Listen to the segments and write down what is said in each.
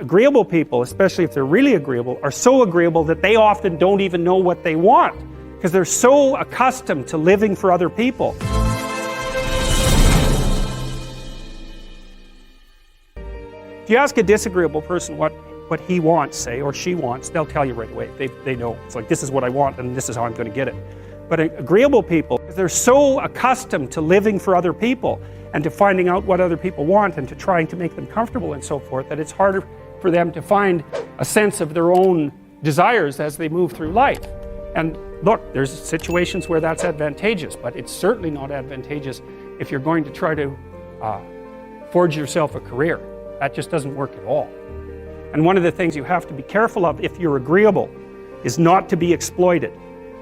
Agreeable people, especially if they're really agreeable, are so agreeable that they often don't even know what they want because they're so accustomed to living for other people. If you ask a disagreeable person what he wants, say, or she wants, they'll tell you right away. They know. It's like, this is what I want and this is how I'm going to get it. But agreeable people, they're so accustomed to living for other people and to finding out what other people want and to trying to make them comfortable and so forth, that it's harder for them to find a sense of their own desires as they move through life. And look, there's situations where that's advantageous, but it's certainly not advantageous if you're going to try to forge yourself a career. That just doesn't work at all. And one of the things you have to be careful of if you're agreeable is not to be exploited,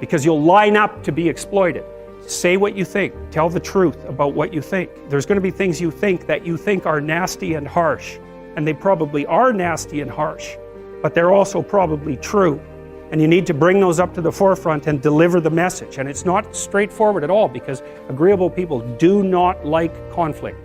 because you'll line up to be exploited. Say what you think. Tell the truth about what you think. There's going to be things you think that you think are nasty and harsh, and they probably are nasty and harsh, but they're also probably true. And you need to bring those up to the forefront and deliver the message. And it's not straightforward at all, because agreeable people do not like conflict.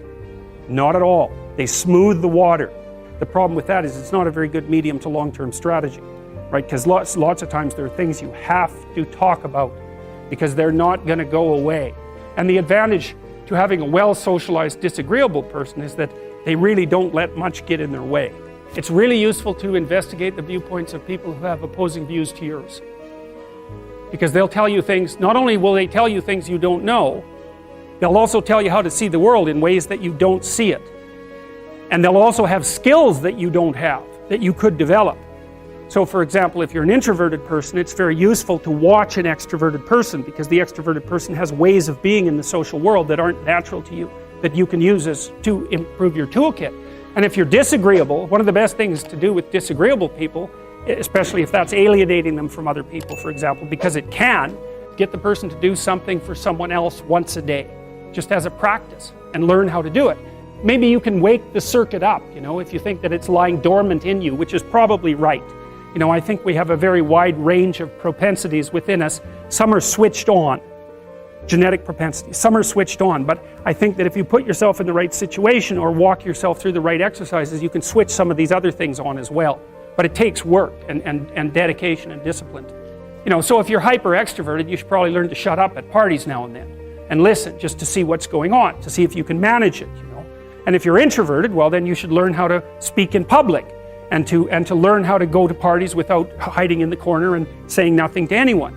Not at all. They smooth the water. The problem with that is it's not a very good medium to long-term strategy, right? Because lots of times there are things you have to talk about because they're not going to go away. And the advantage to having a well-socialized disagreeable person is that they really don't let much get in their way. It's really useful to investigate the viewpoints of people who have opposing views to yours, because they'll tell you things. Not only will they tell you things you don't know, they'll also tell you how to see the world in ways that you don't see it. And they'll also have skills that you don't have, that you could develop. So for example, if you're an introverted person, it's very useful to watch an extroverted person, because the extroverted person has ways of being in the social world that aren't natural to you, that you can use to improve your toolkit. And if you're disagreeable, one of the best things to do with disagreeable people, especially if that's alienating them from other people, for example, because it can, get the person to do something for someone else once a day, just as a practice, and learn how to do it. Maybe you can wake the circuit up, if you think that it's lying dormant in you, which is probably right. I think we have a very wide range of propensities within us. Some are switched on, genetic propensities. Some are switched on, but I think that if you put yourself in the right situation or walk yourself through the right exercises, you can switch some of these other things on as well. But it takes work and dedication and discipline. So if you're hyper extroverted, you should probably learn to shut up at parties now and then and listen just to see what's going on, to see if you can manage it. And if you're introverted, well, then you should learn how to speak in public and to learn how to go to parties without hiding in the corner and saying nothing to anyone.